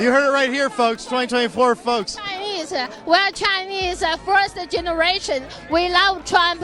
You heard it right here, folks. 2024, folks. We're Chinese first generation. We love Trump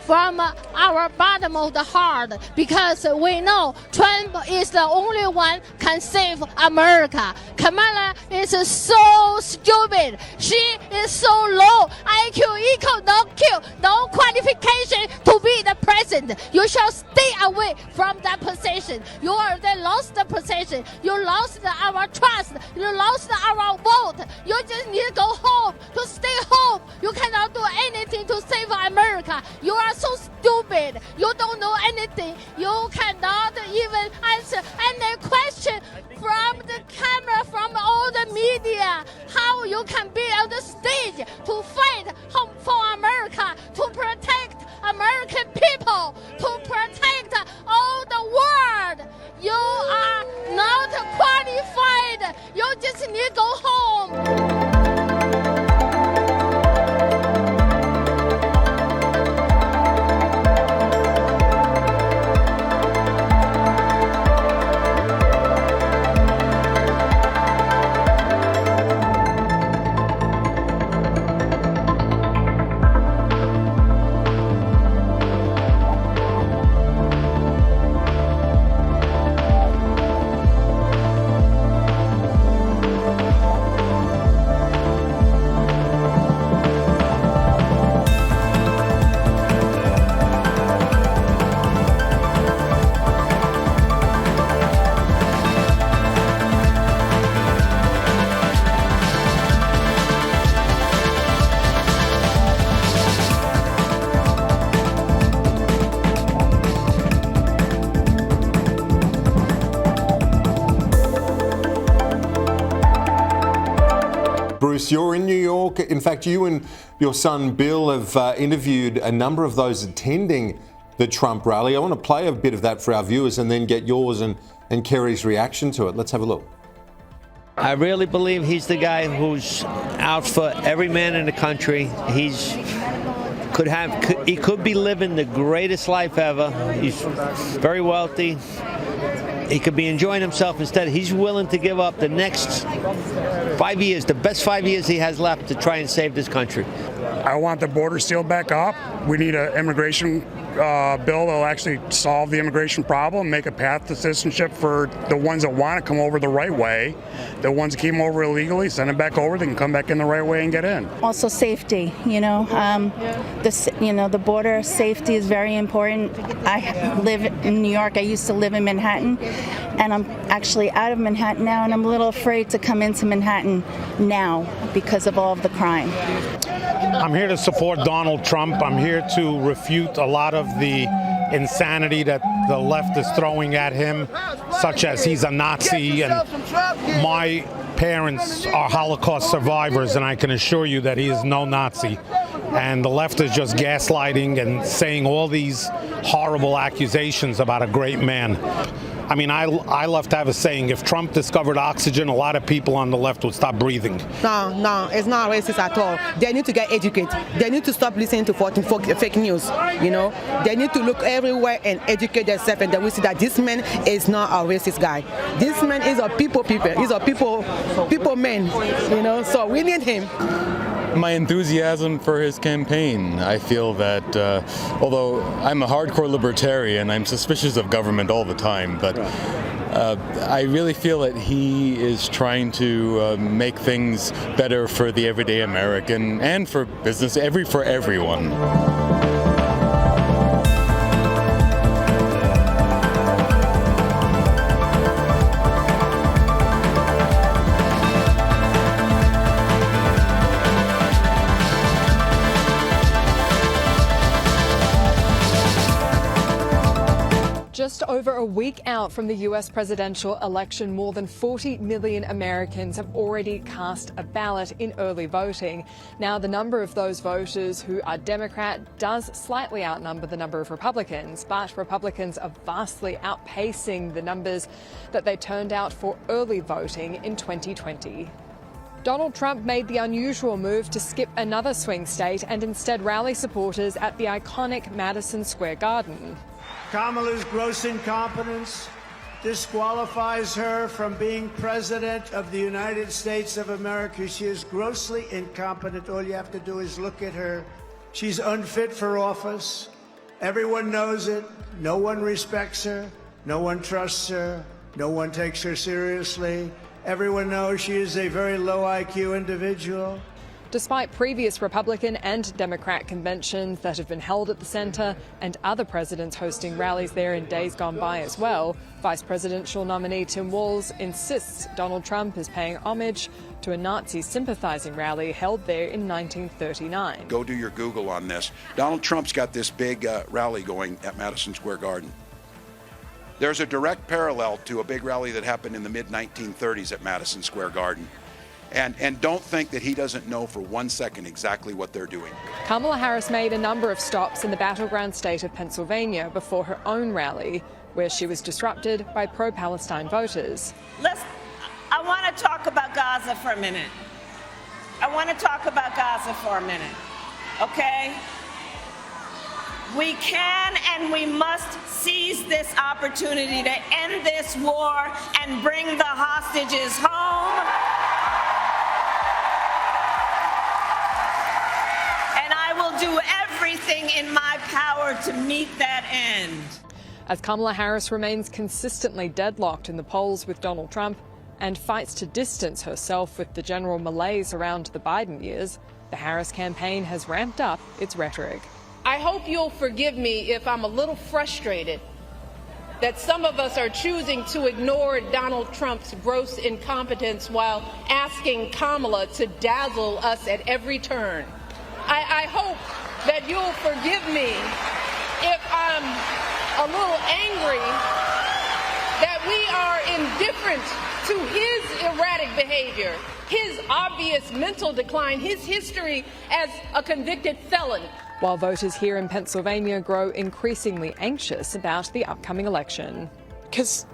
from our bottom of the heart because we know Trump is the only one can save America. Kamala is so stupid. She is so low. IQ equal no Q, no qualification to be the president. You shall stay away from that position. You already lost the position. You lost our trust. You lost our vote. You just need to go home, to stay home. You cannot do anything to save America. You are so stupid. You don't know anything. You cannot even answer any question from the camera, from all the media. How you can be on the stage to fight for America, to protect American people, to protect all the world. You are not qualified. You just need to go home. Bruce, you're in New York. In fact, you and your son Bill have interviewed a number of those attending the Trump rally. I want to play a bit of that for our viewers and then get yours and Kerry's reaction to it. Let's have a look. I really believe he's the guy who's out for every man in the country. He could be living the greatest life ever. He's very wealthy. He could be enjoying himself instead. He's willing to give up the next 5 years, the best 5 years he has left, to try and save this country. I want the border sealed back up. We need an immigration bill that will actually solve the immigration problem, make a path to citizenship for the ones that want to come over the right way. The ones that came over illegally, send them back over. They can come back in the right way and get in. Also safety, the border safety is very important. I live in New York. I used to live in Manhattan, and I'm actually out of Manhattan now, and I'm a little afraid to come into Manhattan now because of all of the crime. I'm here to support Donald Trump. I'm here to refute a lot of the insanity that the left is throwing at him, such as he's a Nazi, and my parents are Holocaust survivors, and I can assure you that he is no Nazi. And the left is just gaslighting and saying all these horrible accusations about a great man. I mean, I love to have a saying, if Trump discovered oxygen, a lot of people on the left would stop breathing. No, it's not racist at all. They need to get educated. They need to stop listening to fake news, They need to look everywhere and educate themselves, and then we see that this man is not a racist guy. This man is a people. He's a people man, so we need him. My enthusiasm for his campaign. I feel that although I'm a hardcore libertarian, I'm suspicious of government all the time, but I really feel that he is trying to make things better for the everyday American and for business, for everyone. Just over a week out from the US presidential election, more than 40 million Americans have already cast a ballot in early voting. Now, the number of those voters who are Democrat does slightly outnumber the number of Republicans, but Republicans are vastly outpacing the numbers that they turned out for early voting in 2020. Donald Trump made the unusual move to skip another swing state and instead rally supporters at the iconic Madison Square Garden. Kamala's gross incompetence, disqualifies her from being President of the United States of America. She is grossly incompetent. All you have to do is look at her. She's unfit for office. Everyone knows it. No one respects her. No one trusts her. No one takes her seriously. Everyone knows she is a very low IQ individual. Despite previous Republican and Democrat conventions that have been held at the centre and other presidents hosting rallies there in days gone by as well, Vice Presidential nominee Tim Walz insists Donald Trump is paying homage to a Nazi sympathising rally held there in 1939. Go do your Google on this. Donald Trump's got this big rally going at Madison Square Garden. There's a direct parallel to a big rally that happened in the mid-1930s at Madison Square Garden. And don't think that he doesn't know for 1 second exactly what they're doing. Kamala Harris made a number of stops in the battleground state of Pennsylvania before her own rally, where she was disrupted by pro-Palestine voters. I want to talk about Gaza for a minute. Okay? We can and we must seize this opportunity to end this war and bring the hostages home. And I will do everything in my power to meet that end. As Kamala Harris remains consistently deadlocked in the polls with Donald Trump and fights to distance herself with the general malaise around the Biden years, the Harris campaign has ramped up its rhetoric. I hope you'll forgive me if I'm a little frustrated that some of us are choosing to ignore Donald Trump's gross incompetence while asking Kamala to dazzle us at every turn. I hope that you'll forgive me if I'm a little angry that we are indifferent to his erratic behavior, his obvious mental decline, his history as a convicted felon. While voters here in Pennsylvania grow increasingly anxious about the upcoming election. Because,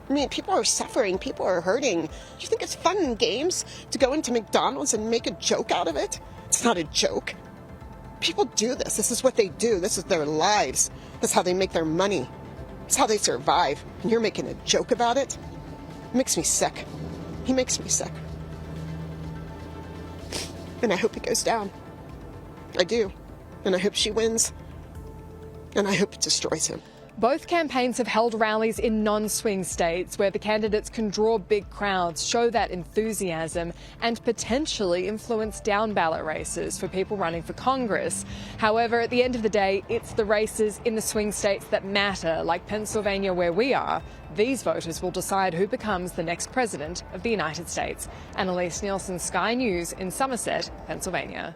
I mean, people are suffering, people are hurting. You think it's fun and games to go into McDonald's and make a joke out of it? It's not a joke. People do this. This is what they do. This is their lives. That's how they make their money. It's how they survive. And you're making a joke about it? It makes me sick. He makes me sick. And I hope he goes down. I do. And I hope she wins. And I hope it destroys him. Both campaigns have held rallies in non-swing states where the candidates can draw big crowds, show that enthusiasm, and potentially influence down-ballot races for people running for Congress. However, at the end of the day, it's the races in the swing states that matter, like Pennsylvania where we are. These voters will decide who becomes the next president of the United States. Annalise Nielsen, Sky News in Somerset, Pennsylvania.